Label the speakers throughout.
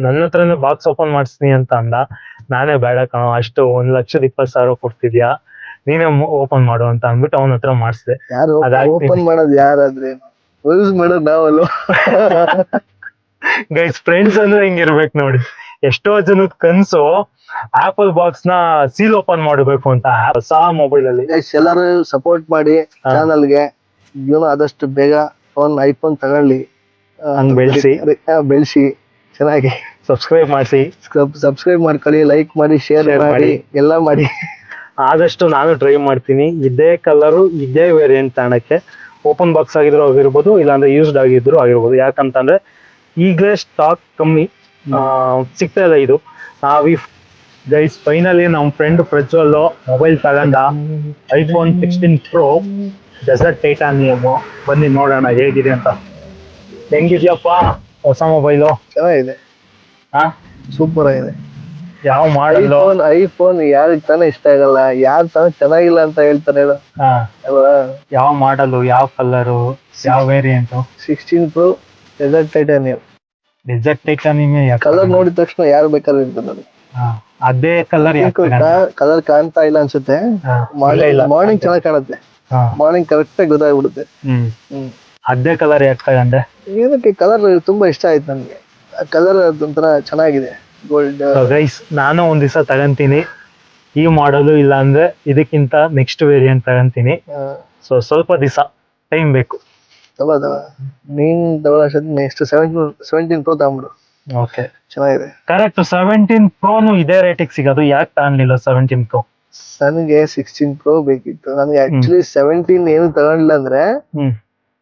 Speaker 1: ನನ್ನ ಹತ್ರನೇ box open ಮಾಡಿಸ್ತೀನಿ ಅಂತ ಅಂದ. ನಾನೇ ಬೇಡ ಕಣೋ, ಅಷ್ಟು 1,20,000 ಕೊಡ್ತಿದ್ಯಾ, ನೀನೇ ಓಪನ್ ಮಾಡು ಅಂತ ಅಂದ್ಬಿಟ್ಟು ಅವನ ಹತ್ರ ಮಾಡಿಸ್ದೆ.
Speaker 2: ಯಾರು ಓಪನ್ ಮಾಡೋದು ಯಾರಾದ್ರೆ ಯೂಸ್ ಮಾಡೋದು ನಾವಲ್ವಾ?
Speaker 1: ಗೈಸ್, ಫ್ರೆಂಡ್ಸ್ ಅಂದ್ರೆ ಹಿಂಗಿರ್ಬೇಕು ನೋಡಿ. ಎಷ್ಟೋ ಜನದ ಕನ್ಸು ಆಪಲ್ ಬಾಕ್ಸ್ ನ ಸೀಲ್ ಓಪನ್ ಮಾಡಬೇಕು ಅಂತ ಹೊಸ ಮೊಬೈಲ್ ಅಲ್ಲಿ.
Speaker 2: ಎಲ್ಲರೂ ಸಪೋರ್ಟ್ ಮಾಡಿ ಚಾನಲ್ಗೆ, ಆದಷ್ಟು ಬೇಗ ಐಫೋನ್ ತಗೊಳ್ಳಿ, ಬೆಳೆಸಿ ಚೆನ್ನಾಗಿ
Speaker 1: ಸಬ್ಸ್ಕ್ರೈಬ್
Speaker 2: ಮಾಡ್ಕೊಳ್ಳಿ, ಲೈಕ್ ಮಾಡಿ, ಶೇರ್ ಮಾಡಿ, ಎಲ್ಲ ಮಾಡಿ.
Speaker 1: ಆದಷ್ಟು ನಾನು ಟ್ರೈ ಮಾಡ್ತೀನಿ ಇದೇ ಕಲರು ಇದೇ ವೇರಿಯಂಟ್ ತಾಣಕ್ಕೆ. ಓಪನ್ ಬಾಕ್ಸ್ ಆಗಿರ್ಬೋದು, ಇಲ್ಲಾಂದ್ರೆ ಯೂಸ್ಡ್ ಆಗಿದ್ರು ಆಗಿರ್ಬೋದು. ಯಾಕಂತಂದ್ರೆ ಈಗಲೇ ಸ್ಟಾಕ್ ಕಮ್ಮಿ ಸಿಗ್ತಾ ಇದೆ. ಇದು ಗೈಸ್ ಫೈನಲಿ ನಮ್ಮ ಫ್ರೆಂಡ್ ಪ್ರಜ್ವಲ್ ಮೊಬೈಲ್ ತಗೊಂಡ, iPhone 16 Pro ಡೆಸರ್ಟ್ ಟೈಟಾನಿಯಮ್. ಬನ್ನಿ ನೋಡೋಣ ಹೇಗಿದೆ ಅಂತ. ಹೆಂಗಿದ್ಯಪ್ಪ ಹೊಸ ಮೊಬೈಲು?
Speaker 2: ಚೆನ್ನಾಗಿದೆ, ಸೂಪರ್ ಆಗಿದೆ.
Speaker 1: ಯಾವ ಮಾಡಲ್?
Speaker 2: ಐಫೋನ್ ಯಾರಿಗೆ ತಾನೇ ಇಷ್ಟ ಆಗಲ್ಲ, ಯಾರು ತಾನೇ ಚೆನ್ನಾಗಿಲ್ಲ ಅಂತ ಹೇಳ್ತಾರೆ.
Speaker 1: ಯಾವ ಮಾಡಲು, ಯಾವ ಕಲರು, ಯಾವ variant?
Speaker 2: 16 Pro desert titanium. Colour ನೋಡಿದ ತಕ್ಷಣ ಯಾರು ಬೇಕಾದ್ರೂ ಇರ್ತದೆ ನೋಡಿ.
Speaker 1: ಅದೇ ಕಲರ್
Speaker 2: ಕಾಣ್ತಾ ಇಲ್ಲ ಅನ್ಸುತ್ತೆ. ಮಾರ್ನಿಂಗ್ ಚೆನ್ನಾಗಿ ಕಾಣುತ್ತೆ, ಮಾರ್ನಿಂಗ್ ಕರೆಕ್ಟ್ ಆಗಿ ಗೊತ್ತಾಗ್ಬಿಡುತ್ತೆ.
Speaker 1: ಅದೇ ಕಲರ್ ಯಾಕೆ ತಗೊಂಡೆ?
Speaker 2: ಏನಕ್ಕೆ ಕಲರ್ ತುಂಬಾ ಇಷ್ಟ ಆಯ್ತು ನನ್ಗೆ. ಕಲರ್ ಒಂಥರ ಚೆನ್ನಾಗಿದೆ, ಗೋಲ್ಡ್.
Speaker 1: ಗೈಸ್, ನಾನು ಒಂದ್ ದಿವಸ ತಗೊಂತೀನಿ ಈ ಮಾಡಲು, ಇಲ್ಲ ಅಂದ್ರೆ ಇದಕ್ಕಿಂತ ನೆಕ್ಸ್ಟ್ ವೇರಿಯಂಟ್ ತಗೊಂತೀನಿ. ಸೊ ಸ್ವಲ್ಪ ದಿವಸ ಟೈಮ್ ಬೇಕು.
Speaker 2: ನೀನ್ ನೆಕ್ಸ್ಟ್ 17 Pro ತಗೊಂಡ್ಬಿಡು.
Speaker 1: ಓಕೆ,
Speaker 2: ಚೆನ್ನಾಗಿದೆ.
Speaker 1: ಕರೆಕ್ಟ್. 17 Proನು ಇದೇ ರೇಟಿಗೆ ಸಿಗೋದು, ಯಾಕೆ ತಗೊಳ್ಳಿಲ್ಲ 17 Pro?
Speaker 2: ನನಗೆ 16 Pro ಬೇಕಿತ್ತು. ನನಗೆ ಆಕ್ಚುಲಿ 17 ಏನು ತಗೊಂಡಿಲ್ಲ ಅಂದ್ರೆ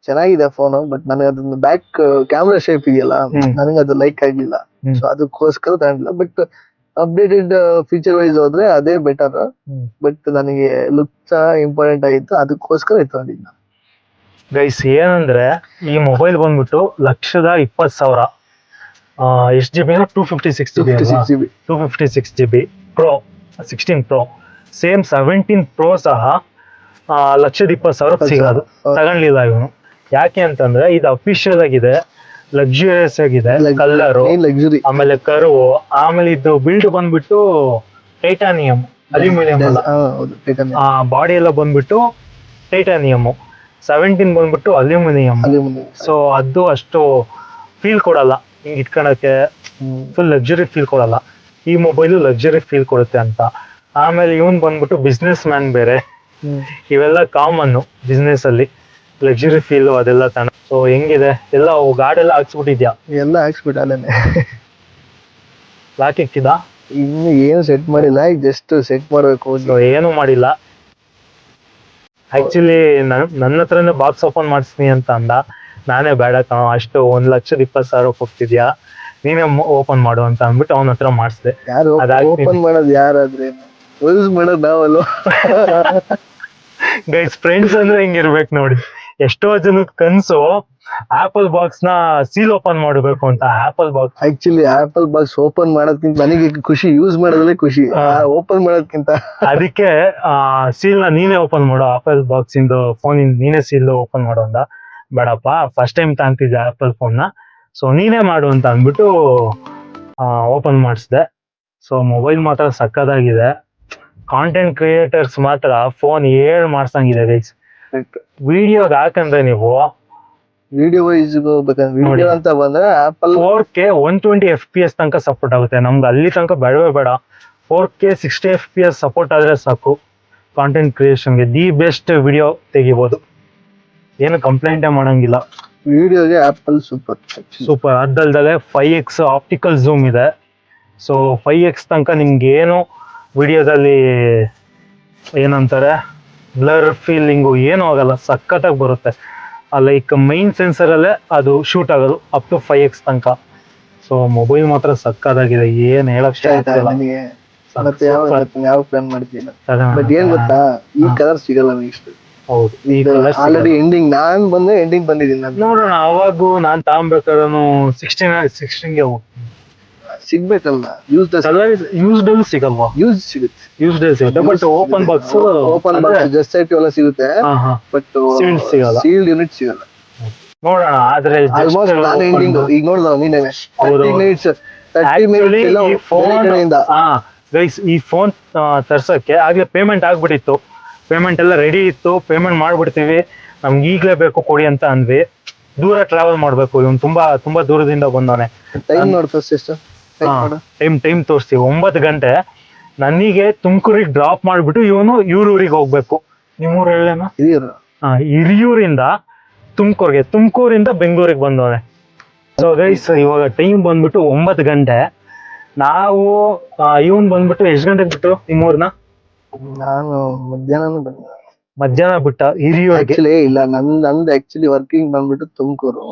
Speaker 2: ಚೆನ್ನಾಗಿದೆ ಫೋನು, ಬಟ್ ನನಗೆ ಅದನ್ನ ಬ್ಯಾಕ್ ಕ್ಯಾಮ್ರಾ ಶೇಪ್ ಇದೆಯಲ್ಲ, ನನಗೆ ಅದು ಲೈಕ್ ಆಗಿಲ್ಲ. ಸೊ ಅದಕ್ಕೋಸ್ಕರ ತಗೊಂಡಿಲ್ಲ. ಬಟ್ ಅಪ್ಡೇಟೆಡ್ ಫೀಚರ್ ವೈಸ್ ಹೋದ್ರೆ ಅದೇ ಬೆಟರ್. ಬಟ್ ನನಗೆ ಲುಕ್ಸ್ ಇಂಪಾರ್ಟೆಂಟ್ ಆಗಿತ್ತು, ಅದಕ್ಕೋಸ್ಕರ ತಗೊಂಡಿದ್ದ.
Speaker 1: ಗೈಸ್, ಏನಂದ್ರೆ ಈ ಮೊಬೈಲ್ ಬಂದ್ಬಿಟ್ಟು 1,20,000. ಎಷ್ಟು GB? 256 GB Pro 16 Pro. Same 17 Pro ಸಹ 1,20,000 ಸಿಗೋದು. ತಗೊಂಡಿಲ್ಲ ಇವನು. ಯಾಕೆ ಅಂತಂದ್ರೆ ಇದು ಅಫಿಷಿಯಲ್ ಆಗಿದೆ, ಲಕ್ಸುರಿಯಸ್ ಆಗಿದೆ, ಕಲರು, ಆಮೇಲೆ ಕರ್ವ್, ಆಮೇಲೆ ಇದು ಬಿಲ್ಡ್ ಬಂದ್ಬಿಟ್ಟು ಟೈಟಾನಿಯಂ, ಅಲ್ಯೂಮಿನಿಯಂ ಅಲ್ಲ, ಬಾಡಿ ಎಲ್ಲ ಬಂದ್ಬಿಟ್ಟು ಟೈಟಾನಿಯಂ. 17 ಬಂದ್ಬಿಟ್ಟು ಅಲ್ಯೂಮಿನಿಯಂ. ಸೊ ಅದು ಅಷ್ಟು ಫೀಲ್ ಕೊಡಲ್ಲ ಹಿಂಗ್ ಇಟ್ಕೊಳಕ್ಕೆ, ಫುಲ್ ಲಕ್ಸುರಿ ಫೀಲ್ ಕೊಡಲ್ಲ. ಈ ಮೊಬೈಲು ಲಕ್ಸುರಿ ಫೀಲ್ ಕೊಡುತ್ತೆ ಅಂತ. ಆಮೇಲೆ ಇವನ್ ಬಂದ್ಬಿಟ್ಟು ಬಿಸ್ನೆಸ್ ಮ್ಯಾನ್ ಬೇರೆ, ಇವೆಲ್ಲ ಕಾಮನ್ ಬಿಸ್ನೆಸ್ ಅಲ್ಲಿ, ಲಕ್ಸುರಿ ಫೀಲ್ ಅದೆಲ್ಲ ತಾನ. ಸೊ ಹೆಂಗಿದೆ ಎಲ್ಲ ಗಾಡೆಲ್ಲ ಹಾಕ್ಸ್ಬಿಟ್ಟಿದ್ಯಾ?
Speaker 2: ಎಲ್ಲ ಹಾಕ್ಸ್ಬಿಟ್ಟು ಅಲ್ಲೇನೆ
Speaker 1: ಲಾಕ್ ಇಕ್ಕಿದ?
Speaker 2: ಇನ್ನು ಏನು ಸೆಟ್ ಮಾಡಿಲ್ಲ, ಈಗ ಜಸ್ಟ್ ಸೆಟ್ ಮಾಡ್ಬೇಕು.
Speaker 1: ಏನು ಮಾಡಿಲ್ಲ. ಆಕ್ಚುಲಿ ನನ್ನ ಹತ್ರನೇ ಬಾಕ್ಸ್ ಓಪನ್ ಮಾಡಿಸ್ತೀನಿ ಅಂತ ಅಂದ. ನಾನೇ ಬೇಡ ಕಣೋ, ಅಷ್ಟು 1,20,000 ಕೊಡ್ತಿದ್ಯಾ, ನೀನೇ ಓಪನ್ ಮಾಡು ಅಂತ ಅಂದ್ಬಿಟ್ಟು ಅವನ ಹತ್ರ ಮಾಡಿಸ್ದೆ.
Speaker 2: ಯಾರು ಓಪನ್ ಮಾಡೋದು ಯಾರಾದ್ರೆ ಯೂಸ್ ಮಾಡೋದು ನಾವಲ್ವಾ?
Speaker 1: ಗೈಸ್, ಫ್ರೆಂಡ್ಸ್ ಅಂದ್ರೆ ಹಿಂಗಿರ್ಬೇಕು ನೋಡಿ. ಎಷ್ಟೋ ಜನದ ಕನ್ಸು ಆಪಲ್ ಬಾಕ್ಸ್ ನ ಸೀಲ್ ಓಪನ್ ಮಾಡಬೇಕು ಅಂತ. Apple box
Speaker 2: actually apple box open ಮಾಡೋದಕ್ಕಿಂತ ನನಗೆ ಖುಷಿ ಯೂಸ್ ಮಾಡೋದ್ರಲ್ಲೇ ಖುಷಿ, ಓಪನ್ ಮಾಡೋದಕ್ಕಿಂತ.
Speaker 1: ಅದಕ್ಕೆ ಸೀಲ್ ನ ನೀನೇ ಓಪನ್ ಮಾಡು, ಆಪಲ್ ಬಾಕ್ಸ್ ಇಂದ ಫೋನ್ ಇಂದ ನೀನೇ ಸೀಲ್ ಓಪನ್ ಮಾಡು ಅಂದ. ಬೇಡಪ್ಪ, ಫಸ್ಟ್ ಟೈಮ್ ತಾಂತಿದ್ದೆ ಆಪಲ್ ಫೋನ್ ನ, ಸೊ ನೀನೇ ಮಾಡು ಅಂತ ಅಂದ್ಬಿಟ್ಟು ಓಪನ್ ಮಾಡಿಸ್ದೆ. ಸೊ ಮೊಬೈಲ್ ಮಾತ್ರ ಸಕ್ಕದಾಗಿದೆ. ಕಾಂಟೆಂಟ್ ಕ್ರಿಯೇಟರ್ಸ್ ಮಾತ್ರ ಫೋನ್ ಮಾಡ್ಸಂಗಿದೆ ಗೈಸ್. ವಿಡಿಯೋಗೆ ಹಾಕಂದ್ರೆ ನೀವು
Speaker 2: ವಿಡಿಯೋ ವೈಸ್ ವಿಡಿಯೋ ಅಂತ ಬಂದ್ರೆ ಆಪಲ್
Speaker 1: 4K 120 FPS ತನಕ ಸಪೋರ್ಟ್ ಆಗುತ್ತೆ. ನಮ್ಗೆ ಅಲ್ಲಿ ತನಕ ಬೇಡವೇ ಬೇಡ, 4K 60 FPS ಸಪೋರ್ಟ್ ಆದ್ರೆ ಸಾಕು. ಕಾಂಟೆಂಟ್ ಕ್ರಿಯೇಷನ್ಗೆ ದಿ ಬೆಸ್ಟ್ ವಿಡಿಯೋ ತೆಗಿಬೋದು, ಏನು ಕಂಪ್ಲೇಂಟೇ ಮಾಡಂಗಿಲ್ಲ.
Speaker 2: ವಿಡಿಯೋಗೆ ಆಪಲ್ ಸೂಪರ್.
Speaker 1: ಅದಲ್ದಲೆ 5x ಆಪ್ಟಿಕಲ್ ಝೂಮ್ ಇದೆ. ಸೊ 5x ತನಕ ನಿಮ್ಗೆ ಏನು ವಿಡಿಯೋದಲ್ಲಿ ಏನಂತಾರೆ ಬ್ಲರ್ ಫೀಲಿಂಗು ಏನೂ ಆಗಲ್ಲ, ಸಖತ್ತಾಗಿ ಬರುತ್ತೆ. ಲೈಕ್ ಮೈನ್ ಸೆನ್ಸರಲ್ಲೇ ಅದು ಶೂಟ್ ಆಗೋದು ಅಪ್ ಟು 5x ತನಕ. ಸೊ ಮೊಬೈಲ್ ಮಾತ್ರ ಸಕ್ಕತ್ತಾಗಿದೆ, ಏನ್ ಹೇಳಕ್
Speaker 2: ನನಗೆ. ಮತ್ತೆ ಯಾವ ಪ್ಲಾನ್ ಮಾಡ್ತೀನಿ, ಬಟ್ ಏನ್ ಗೊತ್ತಾ, ಈ ಕಲರ್ ಸಿಗಲ್ಲ ನೆಕ್ಸ್ಟ್.
Speaker 1: ಹೌದು,
Speaker 2: ಆಲ್ರೆಡಿ ಎಂಡಿಂಗ್ ಬಂದಿದ್ದೀನಿ ನಾನು.
Speaker 1: ನೋಡೋಣ, ಅವಾಗೂ ನಾನ್ ತಗೊಂಬೇಕಾದ್ರೂ 16ಗೆ
Speaker 2: ಸಿಗ್ಬೇಕಲ್ಲ.
Speaker 1: ಯೂಸ್ಡ್ ಸಿಗಲ್ವಾ? ಯೂಸ್ಡ್ ಸಿಗುತ್ತೆ, but open box
Speaker 2: just site ಎಲ್ಲ ಸಿಗುತ್ತೆ, ಬಟ್ ಸೀಲ್ಡ್ ಯೂನಿಟ್ ಸಿಗಲ್ಲ.
Speaker 1: ನೋಡೋಣ. ಆದ್ರೆ
Speaker 2: ಆಲ್ಮೋಸ್ಟ್ ನಾನು ಎಂಡಿಂಗ್ ಈಗ ನೋಡ್ದ ನೀನೇನೆ 30 minutes 30 minutes ಎಲ್ಲ
Speaker 1: ಈ ಫೋನ್
Speaker 2: ಬೇರೆ ಕಡೆಯಿಂದ.
Speaker 1: ಗೈಸ್ ಈ ಫೋನ್ ತರ್ಸಕ್ಕೆ ಆಗ್ಲೇ ಪೇಮೆಂಟ್ ಆಗ್ಬಿಟ್ಟಿತ್ತು, ಪೇಮೆಂಟ್ ಎಲ್ಲ ರೆಡಿ ಇತ್ತು, ಪೇಮೆಂಟ್ ಮಾಡ್ಬಿಡ್ತೀವಿ, ನಮ್ಗೆ ಈಗ್ಲೇ ಬೇಕು ಕೊಡಿ ಅಂತ ಅಂದ್ವಿ. ದೂರ ಟ್ರಾವೆಲ್ ಮಾಡ್ಬೇಕು, ಇವನು ತುಂಬಾ ದೂರದಿಂದ ಬಂದವನೆ.
Speaker 2: ಟೈಮ್ ನೋಡ್ತಾ ಎಷ್ಟು
Speaker 1: ಟೈಮ್ ತೋರಿಸ್ತೀವಿ, 9 ಗಂಟೆ. ನನಗೆ ತುಮಕೂರಿಗೆ ಡ್ರಾಪ್ ಮಾಡ್ಬಿಟ್ಟು ಇವನು ಊರಿಗೆ ಹೋಗ್ಬೇಕು. ನಿಮ್ಮೂರು ಹೇಳೇನ? ಹಿರಿಯೂರಿಂದ ತುಮಕೂರಿಂದ ಬೆಂಗಳೂರಿಗೆ ಬಂದವನೆ. ಸೊ ಗೈಸ್ ಇವಾಗ ಟೈಮ್ ಬಂದ್ಬಿಟ್ಟು 9 ಗಂಟೆ. ನಾವು ಇವನ್ ಬಂದ್ಬಿಟ್ಟು ಎಷ್ಟು ಗಂಟೆಗೆ ಬಿಟ್ಟು ನಿಮ್ಮೂರ್ನ?
Speaker 2: ನಾನು
Speaker 1: ಮಧ್ಯಾಹ್ನ ಬಿಟ್ಟ ಹಿರಿಯೂರಿಗೆ.
Speaker 2: ಆಕ್ಚುಲಿ ಇಲ್ಲ, ನಂದು ಆಕ್ಚುಲಿ ವರ್ಕಿಂಗ್ ಬಂದ್ಬಿಟ್ಟು ತುಮಕೂರು.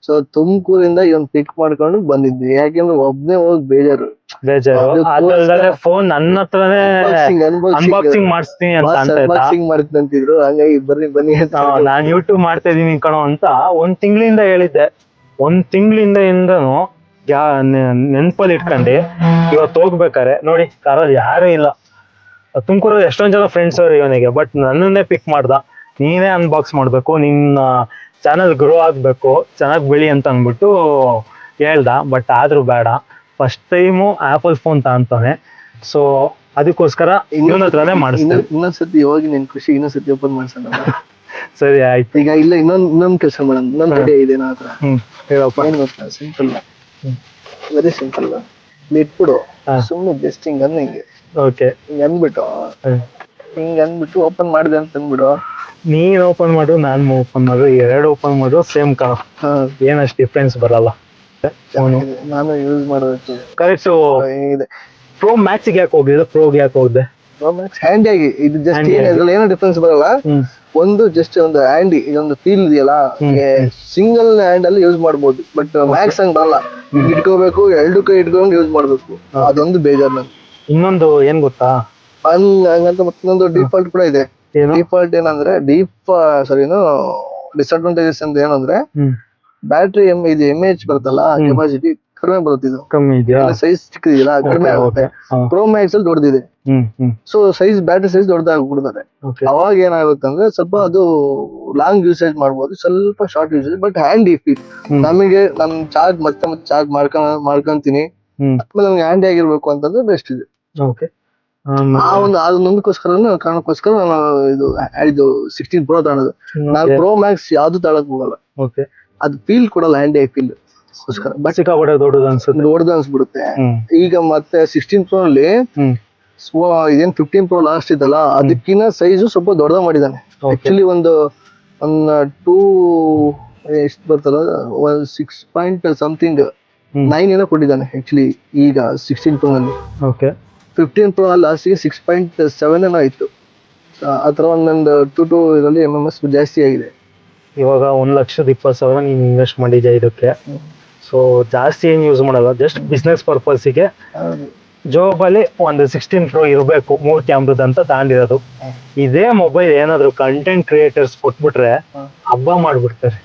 Speaker 2: ಸೊ ತುಮಕೂರಿಂದ ಇವನ್ ಪಿಕ್ ಮಾಡ್ಕೊಂಡು ಬಂದಿದ್ವಿ, ಯಾಕೆಂದ್ರೆ ಒಬ್ನೇ ಹೋಗಿ ಬೇಜಾರು.
Speaker 1: ಫೋನ್ ನನ್ನ ಹತ್ರನೇ ಅನ್ಬಾಕ್ಸಿಂಗ್ ಮಾಡಿಸ್ತೀನಿ
Speaker 2: ಅನ್ಬಾಕ್ಸಿಂಗ್ ಮಾಡ್ತಿದ್ರು, ಹಂಗಾಗಿ ಬನ್ನಿ ಅಂತ
Speaker 1: ನಾನ್ ಯೂಟ್ಯೂಬ್ ಮಾಡ್ತಾ ಇದೀನಿ ಕಣೋ ಅಂತ 1 ತಿಂಗಳಿಂದ ಹೇಳಿದ್ದೆ. 1 ತಿಂಗಳಿಂದನೂ ನೆನ್ಪಲ್ಲಿ ಇಟ್ಕೊಂಡು ಇವತ್ತು ಹೋಗ್ಬೇಕಾರೆ ನೋಡಿ ಕಾರಲ್ಲಿ ಯಾರು ಇಲ್ಲ. ತುಮಕೂರಲ್ಲಿ ಎಷ್ಟೊಂದ್ ಜನ ಫ್ರೆಂಡ್ಸ್ ಅವ್ರು ಇವನಿಗೆ, ಬಟ್ ನನ್ನನ್ನೇ ಪಿಕ್ ಮಾಡ್ದ. ನೀನೇ ಅನ್ಬಾಕ್ಸ್ ಮಾಡ್ಬೇಕು, ನಿನ್ನ ಚಾನಲ್ ಗ್ರೋ ಆಗ್ಬೇಕು, ಚೆನ್ನಾಗಿ ಬೆಳಿ ಅಂತ ಅಂದ್ಬಿಟ್ಟು ಹೇಳ್ದ. ಬಟ್ ಆದ್ರೂ ಬೇಡ, ಫಸ್ಟ್ ಟೈಮು ಆಪಲ್ ಫೋನ್ ತಗೊಂತಾನೆ. ಸೊ ಅದಕ್ಕೋಸ್ಕರ ಇವನ ಹತ್ರನೇ ಮಾಡಿಸ್ತೀನಿ.
Speaker 2: ಇನ್ನೊಂದ್ಸತಿ ಹೋಗಿ ನಿನ್ ಖುಷಿ ಇನ್ನೊಂದ್ಸತಿ ಓಪನ್ ಮಾಡ್ಸೋಣ.
Speaker 1: ಸರಿ ಆಯ್ತು.
Speaker 2: ಈಗ ಇಲ್ಲ ಇನ್ನೊಂದ್ ಕೆಲಸ ಮಾಡೋಣ, ಇನ್ನೊಂದ್ ಐಡಿಯಾ ಇದೆ ನನ್ನ ಹತ್ರ.
Speaker 1: ಹೇಳಪ್ಪ.
Speaker 2: ಏನ್ ಗೊತ್ತಾ, ಸಿಂಪಲ್, ವೆರಿ ಸಿಂಪಲ್. ಇಟ್ಬಿಡು, ಸುಮ್ಮನೆ ಜಸ್ಟ್ ಹಿಂಗ್ ಹಿಂಗೆ
Speaker 1: ಓಕೆ
Speaker 2: ಹಿಂಗ್ ಅಂದ್ಬಿಟ್ಟು ಓಪನ್ ಮಾಡಿದೆ ಅಂತ ಅಂದ್ಬಿಡು.
Speaker 1: ನೀನ್ ಓಪನ್ ಮಾಡು, ನಾನ್ ಓಪನ್ ಮಾಡು, 2 ಓಪನ್ ಮಾಡು, ಸೇಮ್ ಕಣ, ಏನಷ್ಟು ಡಿಫ್ರೆನ್ಸ್ ಬರಲ್ಲ.
Speaker 2: ನಾನು ಯೂಸ್ ಮಾಡೋದು
Speaker 1: ಕರೆಕ್ಟ್.
Speaker 2: ಇದೆ.
Speaker 1: ಪ್ರೋ ಮ್ಯಾಕ್ಸ್ ಯಾಕೆ ಹೋಗಿಲ್ಲ, ಪ್ರೋಗೆ ಯಾಕೆ ಹೋಗಿದೆ?
Speaker 2: ಪ್ರೋ ಮ್ಯಾಕ್ಸ್ ಹ್ಯಾಂಡಿ ಆಗಿ, ಇದು ಜಸ್ಟ್ ಏನೋ ಡಿಫ್ರೆನ್ಸ್ ಬರಲ್ಲ. ಒಂದು ಜಸ್ಟ್ ಒಂದು ಹ್ಯಾಂಡಿ, ಇದೊಂದು ಫೀಲ್ ಇದೆಯಲ್ಲ, ಸಿಂಗಲ್ ಹ್ಯಾಂಡ್ ಅಲ್ಲಿ ಯೂಸ್ ಮಾಡ್ಬೋದು. ಬಟ್ ಮ್ಯಾಕ್ಸ್ ಹಂಗ್ ಬರಲ್ಲ, ಇಟ್ಕೋಬೇಕು, 2 ಕೈ ಇಟ್ಕೊಂಡು ಯೂಸ್ ಮಾಡ್ಬೇಕು. ಅದೊಂದು ಬೇಜಾರ್ ನನ್.
Speaker 1: ಇನ್ನೊಂದು ಏನ್ ಗೊತ್ತಾ,
Speaker 2: ಹಂಗಂತ ಮತ್ತೊಂದು ಡಿಫಾಲ್ಟ್ ಕೂಡ ಇದೆ. ಡಿಫಾಲ್ಟ್ ಏನಂದ್ರೆ ಡಿಸ್ಅಡ್ವಾಂಟೇಜಸ್ ಅಂತ ಏನಂದ್ರೆ ಬ್ಯಾಟ್ರಿ ಇದು MAH ಬರುತ್ತಲ್ಲ, ಕೆಪಾಸಿಟಿ ಕಡಿಮೆ ಬರುತ್ತೆ. ಇದು
Speaker 1: ಕಮ್ಮಿ ಇದೆಯಾ,
Speaker 2: ಸೈಜ್ ಚಿಕ್ಕದಿಲ್ಲ, ಕಡಿಮೆ ಆಗುತ್ತೆ. ಪ್ರೋ ಮ್ಯಾಕ್ಸ್ ಅಲ್ಲಿ ದೊಡ್ಡದಿದೆ. ಸೊ ಬ್ಯಾಟ್ರಿ ಸೈಜ್ ದೊಡ್ಡದಾಗ್ಬಿಡ್ತಾರೆ. ಅವಾಗ ಏನಾಗುತ್ತೆ ಅಂದ್ರೆ ಸ್ವಲ್ಪ ಅದು ಲಾಂಗ್ ಯೂಸೇಜ್ ಮಾಡ್ಬೋದು, ಸ್ವಲ್ಪ short usage, but handy feel. ನಮಗೆ ನಮ್ ಚಾರ್ಜ್ ಮತ್ತೆ ಚಾರ್ಜ್ ಮಾಡ್ಕೊಂತೀನಿ, ಆಮೇಲೆ ನಮ್ಗೆ ಹ್ಯಾಂಡಿ ಆಗಿರ್ಬೇಕು ಅಂತಂದ್ರೆ ಬೆಸ್ಟ್ ಇದೆ. ಕಾರಣಕ್ಕೋಸ್ಕರ ನಾನು ಇದು 16 Pro ತಗೊಳ್ಳೋದು. ನಾನು ಪ್ರೋ ಮ್ಯಾಕ್ಸ್ ಯಾವ್ದು ತಗೊಳಕ್ ಹೋಗಲ್ಲ, ಅದು ಫೀಲ್ ಕೊಡಲ್ಲ, ಹ್ಯಾಂಡಿ ಫೀಲ್. ಬಟ್ ದೊಡ್ಡದು ಅನ್ಸ್ಬಿಡುತ್ತೆ. ಈಗ ಮತ್ತೆ 16 Pro ಅಲ್ಲಿ ಇದೇನ್ 15 Pro ಲಾಸ್ಟ್ ಇದಲ್ಲ, ಅದಕ್ಕಿಂತ ಸೈಜು ಸ್ವಲ್ಪ ದೊಡ್ಡದ ಮಾಡಿದಾನೆ. ಆಕ್ಚುಲಿ ಒಂದು 2 ಎಷ್ಟು ಬರ್ತಲ್ಲ, 6.9 ಏನೋ ಕೊಟ್ಟಿದ್ದಾನೆ ಆಕ್ಚುಲಿ ಈಗ 16 Pro ನಲ್ಲಿ. 15 Pro ಅಲ್ಲಿ ಲಾಸ್ಟಿಗೆ 6.7 ಏನೋ ಆಯ್ತು. ಆ ಥರ ಒಂದೊಂದು 2 ಇದರಲ್ಲಿ MMS ಜಾಸ್ತಿ ಆಗಿದೆ.
Speaker 1: ಇವಾಗ 1,20,000 ನೀನು ಇನ್ವೆಸ್ಟ್ ಮಾಡಿದ್ಯಾ ಇದಕ್ಕೆ. ಸೊ ಜಾಸ್ತಿ ಏನು ಯೂಸ್ ಮಾಡಲ್ಲ, ಜಸ್ಟ್ ಬಿಸ್ನೆಸ್ ಪರ್ಪಸ್ಗೆ ಜೋಬಲ್ಲಿ ಒಂದು 16 Pro ಇರಬೇಕು 3 ಕ್ಯಾಮ್ರದ್ ಅಂತ ತಗೊಂಡಿರೋದು. ಇದೇ ಮೊಬೈಲ್ ಏನಾದ್ರು ಕಂಟೆಂಟ್ ಕ್ರಿಯೇಟರ್ಸ್ ಕೊಟ್ಬಿಟ್ರೆ ಹಬ್ಬ ಮಾಡ್ಬಿಡ್ತಾರೆ.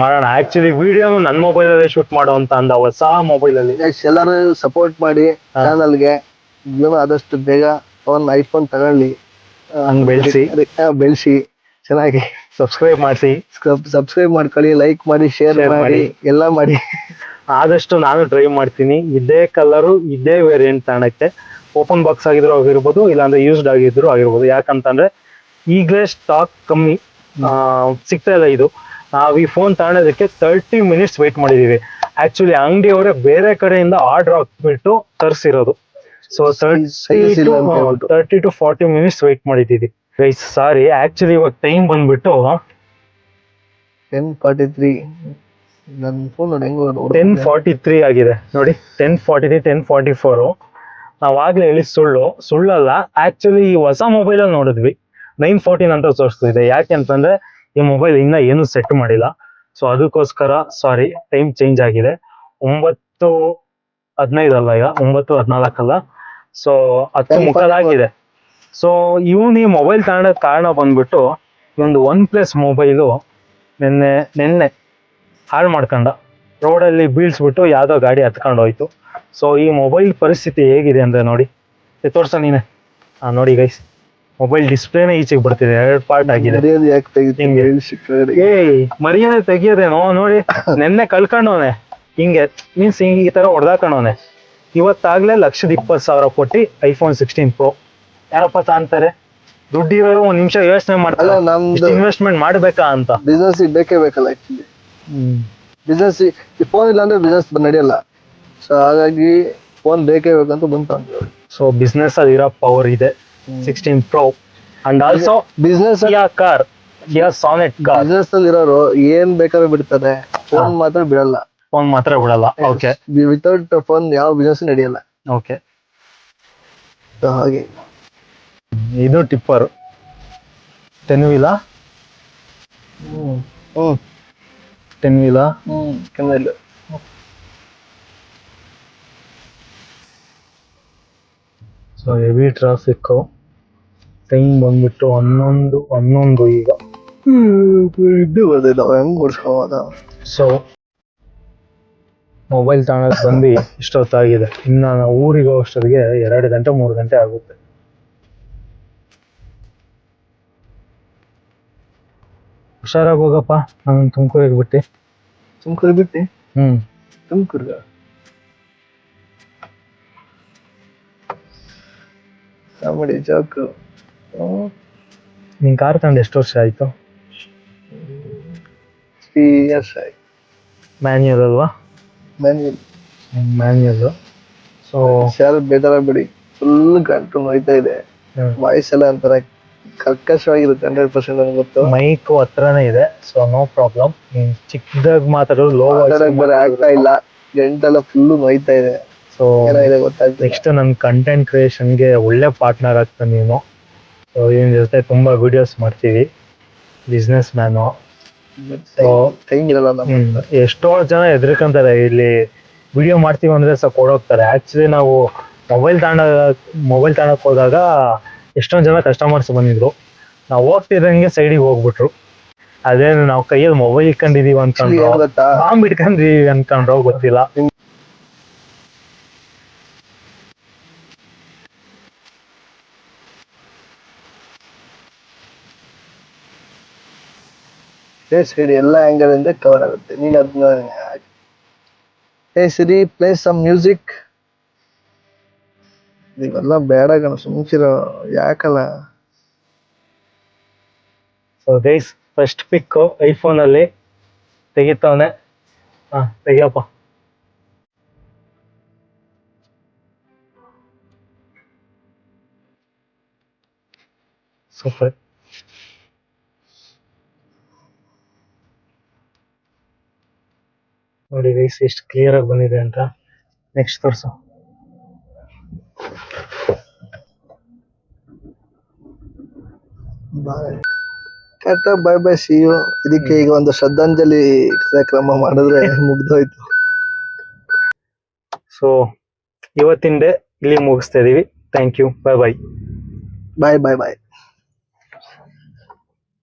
Speaker 1: ಮಾಡೋಣ. ಆಕ್ಚುಲಿ ವಿಡಿಯೋ ನನ್ನ ಮೊಬೈಲ್ ಅಲ್ಲಿ ಶೂಟ್ ಮಾಡೋ ಅಂತ ಅಂದ, ಹೊಸ ಮೊಬೈಲ್ ಅಲ್ಲಿ.
Speaker 2: ಎಲ್ಲರೂ ಸಪೋರ್ಟ್ ಮಾಡಿ ಚಾನಲ್ಗೆ, ಆದಷ್ಟು ಬೇಗ ಒಂದು ಐಫೋನ್ ತಗೊಳ್ಳಿ,
Speaker 1: ಹಂಗ್
Speaker 2: ಬೆಳೆಸಿ ಚೆನ್ನಾಗಿ
Speaker 1: ಸಬ್ಸ್ಕ್ರೈಬ್
Speaker 2: ಮಾಡ್ಕೊಳ್ಳಿ, ಲೈಕ್ ಮಾಡಿ, ಶೇರ್ ಮಾಡಿ, ಎಲ್ಲ ಮಾಡಿ.
Speaker 1: ಆದಷ್ಟು ನಾನು ಡ್ರೈವ್ ಮಾಡ್ತೀನಿ. ಇದೇ ಕಲರು, ಇದೇ ವೇರಿಯಂಟ್ ತಗೊಳಕ್ಕೆ. ಓಪನ್ ಬಾಕ್ಸ್ ಆಗಿದ್ರು ಆಗಿರ್ಬೋದು, ಇಲ್ಲಾಂದ್ರೆ ಯೂಸ್ಡ್ ಆಗಿದ್ರು ಆಗಿರ್ಬೋದು. ಯಾಕಂತಂದ್ರೆ ಈಗಲೇ ಸ್ಟಾಕ್ ಕಮ್ಮಿ ಸಿಗ್ತಾ ಇಲ್ಲ. ಇದು ನಾವು ಈ ಫೋನ್ ತಗೊಳೋದಕ್ಕೆ 30 ಮಿನಿಟ್ಸ್ ವೆಯ್ಟ್ ಮಾಡಿದೀವಿ. ಆಕ್ಚುಲಿ ಅಂಗಡಿಯವರೇ ಬೇರೆ ಕಡೆಯಿಂದ ಆರ್ಡರ್ ಹಾಕ್ಬಿಟ್ಟು ತರಿಸಿರೋದು. ಸೊ 30 to 40 ಮಿನಿಟ್ಸ್ ವೆಯ್ಟ್ ಮಾಡಿದ್ದೀವಿ ಗೈಸ್. ಸಾರಿ, ಆಕ್ಚುಲಿ ಇವಾಗ ಟೈಮ್ ಬಂದ್ಬಿಟ್ಟು
Speaker 2: 10:43. ನನ್ನ ಫೋನ್ ನೋಡಿ ಹೆಂಗೋ
Speaker 1: 10:43 ಆಗಿದೆ ನೋಡಿ. 10:43, 10:44. ನಾವಾಗ್ಲೇ ಹೇಳಿ ಸುಳ್ಳಲ್ಲ. ಆಕ್ಚುಲಿ ಈ ಹೊಸ ಮೊಬೈಲ್ ಅಲ್ಲಿ ನೋಡಿದ್ವಿ 9:14 ಅಂತ ತೋರಿಸ್ತಿದೆ. ಯಾಕೆ ಅಂತಂದ್ರೆ ಈ ಮೊಬೈಲ್ ಇನ್ನ ಏನು ಸೆಟ್ ಮಾಡಿಲ್ಲ. ಸೊ ಅದಕ್ಕೋಸ್ಕರ ಸಾರಿ, ಟೈಮ್ ಚೇಂಜ್ ಆಗಿದೆ. 9:15 ಅಲ್ಲ, ಈಗ 9:14 ಅಲ್ಲ. ಸೊ 10:15 ಆಗಿದೆ. ಸೊ ಇವನು ಈ ಮೊಬೈಲ್ ತಗೊಳಕ್ ಕಾರಣ ಬಂದ್ಬಿಟ್ಟು, ಒಂದು OnePlus ಮೊಬೈಲು ನೆನ್ನೆ ಹಾಳು ಮಾಡ್ಕೊಂಡ, ರೋಡಲ್ಲಿ ಬೀಳ್ಸ್ಬಿಟ್ಟು ಯಾವ್ದೋ ಗಾಡಿ ಹತ್ಕೊಂಡು ಹೋಯ್ತು. ಸೊ ಈ ಮೊಬೈಲ್ ಪರಿಸ್ಥಿತಿ ಹೇಗಿದೆ ಅಂದ್ರೆ ನೋಡಿ, ತೋರ್ಸ ನೀನೆ. ನೋಡಿ ಗೈಸ್, ಮೊಬೈಲ್ ಡಿಸ್ಪ್ಲೇನೇ ಈಚೆಗೆ ಬರ್ತಿದೆ, 2 ಪಾರ್ಟ್ ಆಗಿದೆ. ಮರ್ಯಾದೆ ತೆಗಿಯೋದೇನೋ ನೋಡಿ, ನೆನ್ನೆ ಕಳ್ಕೊಂಡವನೆ. ಹಿಂಗೆ ಮೀನ್ಸ್ ಹಿಂಗೆ ಈ ತರ ಹೊಡೆದಾಕಣವನೆ. ಇವತ್ತಾಗ್ಲೇ 1,20,000 ಕೊಟ್ಟು ಐಫೋನ್ 16 Pro ಯಾರಪ್ಪ ತಾಂತಾರೆ? ದುಡ್ಡಿರೋರು ಒಂದ್ ನಿಮಿಷ ಯೋಚನೆ ಮಾಡ್ತಾರೆ,
Speaker 2: ಅಲ್ಲ, ನಮ್ದು
Speaker 1: ಇನ್ವೆಸ್ಟ್ಮೆಂಟ್ ಮಾಡ್ಬೇಕಾ ಅಂತ.
Speaker 2: ಬಿಸ್ನೆಸ್ ಬೇಕೇ ಬೇಕಲ್ಲ ಆಕ್ಚುಲಿ. ಬಿಸ್ನೆಸ್ ಈ ಫೋನ್ ಇಲ್ಲ ಅಂದ್ರೆ ಬಿಸ್ನೆಸ್ ನಡೆಯಲ್ಲ. ಸೊ ಹಾಗಾಗಿ ಫೋನ್ ಬೇಕೇ ಬೇಕಂತ ಬಂತು.
Speaker 1: ಸೊ ಬಿಸ್ನೆಸ್ ಅಲ್ಲಿ ಇರೋ ಪವರ್ ಇದೆ 16 Pro and also
Speaker 2: business
Speaker 1: car sonnet car.
Speaker 2: Business ಅಲ್ಲಿ ಇರೋರು ಏನ್ ಬೇಕಾದ್ರೂ ಬಿಡ್ತಾರೆ, ಫೋನ್ ಮಾತ್ರ ಬಿಡಲ್ಲ.
Speaker 1: ಫೋನ್ ಮಾತ್ರ ಬಿಡಲ್ಲ. ಓಕೆ,
Speaker 2: ವಿತೌಟ್ ಫೋನ್ ಯಾವ ಬಿಸ್ನೆಸ್ ನಡೆಯಲ್ಲ.
Speaker 1: ಓಕೆ.
Speaker 2: So ಹಾಗೆ
Speaker 1: ಇದು ಟಿಪ್ಪರ್ 10 ವೀಲಾ. 10 ವೀಲಾ.
Speaker 2: Kannada
Speaker 1: so heavy traffic. Time ಬಂದ್ಬಿಟ್ಟು 11 ಈಗ.
Speaker 2: ಇದ್ದು ಬರ್ದಿದ್ದಾವ, ಹೆಂಗ್ ಓಡಿಸ್ಕೋದ.
Speaker 1: ಸೊ ಮೊಬೈಲ್ ತಗೊಳಕ್ ಬಂದು ಇಷ್ಟೊತ್ತಾಗಿದೆ. ಇನ್ನು ನಾವು ಊರಿಗೆ ಹೋಗೋಷ್ಟೊತ್ತಿಗೆ 2 ಗಂಟೆ 3 ಗಂಟೆ ಆಗುತ್ತೆ. ಹುಷಾರಾಗಿ ಹೋಗಪ್ಪ. ನಾನು ತುಮಕೂರಿಗೆ ಬಿಟ್ಟು.
Speaker 2: ತುಮಕೂರು ಬಿಟ್ಟು ತುಮಕೂರ್ಗ ಕಾಮಿಡಿ ಜಾಕ್.
Speaker 1: ನಿನ್ ಕಾರ್ ತಗೊಂಡು ಎಷ್ಟು ವರ್ಷ ಆಯ್ತು?
Speaker 2: 3 years ಆಯ್ತು.
Speaker 1: ಮ್ಯಾನ್ಯಲ್ ಅಲ್ವಾ? ಮ್ಯಾನ್ಯಲ್. ಸೊ
Speaker 2: ಯಾರು ಬೇಜಾರಾಗ್ಬೇಡಿ, ಫುಲ್ ಗಂಟು ನೋಯ್ತಾ ಇದೆ. ವಾಯ್ಸ್ ಎಲ್ಲ ಒಂಥರ ಕರ್ಕಶವಾಗಿರುತ್ತೆ. 100% ನನಗೆ ಗೊತ್ತು.
Speaker 1: ಮೈಕ್ ಹತ್ರನೇ ಇದೆ, ಸೊ ನೋ ಪ್ರಾಬ್ಲಮ್. ಚಿಕ್ಕದಾಗಿ ಮಾತಾಡೋದು, ಲೋ
Speaker 2: ಬರೀ ಆಗ್ತಾ ಇಲ್ಲ, ಗಂಟೆಲ್ಲ ಫುಲ್ ನೋಯ್ತಾ ಇದೆ. ಸೊ ಏನಾಗಿದೆ ಗೊತ್ತಾಗ್ತದೆ.
Speaker 1: ನೆಕ್ಸ್ಟ್ ನನ್ನ ಕಂಟೆಂಟ್ ಕ್ರಿಯೇಷನ್ಗೆ ಒಳ್ಳೆ ಪಾರ್ಟ್ನರ್ ಆಗ್ತಾನೆ ನೀನು. ಸೊ ಇವ್ನ ಜೊತೆ ತುಂಬಾ ವಿಡಿಯೋಸ್ ಮಾಡ್ತೀವಿ. Business man. ಎಷ್ಟೋ ಜನ ಹೆದರ್ಕೊಂತಾರೆ, ಇಲ್ಲಿ ವಿಡಿಯೋ ಮಾಡ್ತೀವಿ ಅಂದ್ರೆ ಕೊಡೋಗ್ತಾರೆ. ಆಕ್ಚುಲಿ ನಾವು ಮೊಬೈಲ್ ತಗೊಳಕ್ ಹೋದಾಗ ಎಷ್ಟೊಂದ್ ಜನ ಕಸ್ಟಮರ್ಸ್ ಬಂದಿದ್ರು. ನಾವು ಹೋಗ್ತಿದ್ದಂಗೆ ಸೈಡಿಗೆ ಹೋಗ್ಬಿಟ್ರು. ಅದೇನು ನಾವು ಕೈಯಲ್ಲಿ ಮೊಬೈಲ್ ಇಟ್ಕೊಂಡಿದೀವಿ ಅನ್ಕೊಂಡ್ರು, ಬಾಂಬ್ ಇಟ್ಕೊಂಡಿದೀವಿ ಅನ್ಕೊಂಡ್ರು, ಗೊತ್ತಿಲ್ಲ.
Speaker 2: ಸೈಡ್ ಎಲ್ಲ ಆಂಗಲ್ ಇಂದ ಕವರ್ ಆಗುತ್ತೆ. ನೀನು ಅದನ್ನ ಸಿರಿ ಪ್ಲೇ ಸಮ್ ಮ್ಯೂಸಿಕ್. ಇವೆಲ್ಲ ಬೇಡ ಕಣ, ಸುಮ್ಕಿರೋ, ಯಾಕಲ್ಲ.
Speaker 1: So guys, first pic iPhone ಅಲ್ಲಿ ತೆಗಿತಾವನೆ. ತೆಗಿಯಪ್ಪ. ಸೂಪರ್. ನೋಡಿ ಗೈಸ್, ಎಷ್ಟು ಕ್ಲಿಯರ್ ಆಗಿ ಬಂದಿದೆ ಅಂತ. ನೆಕ್ಸ್ಟ್ ತೋರ್ಸು.
Speaker 2: Bye bye, see you. ಇದಕ್ಕೆ ಈಗ ಒಂದು ಶ್ರದ್ಧಾಂಜಲಿ ಕಾರ್ಯಕ್ರಮ ಮಾಡಿದ್ರೆ ಮುಗ್ದೋಯ್ತು.
Speaker 1: ಸೊ ಇವತ್ತಿನ ಡೇ ಇಲ್ಲಿ ಮುಗಿಸ್ತಾ ಇದೀವಿ. Thank you. Bye bye.
Speaker 2: Bye bye bye.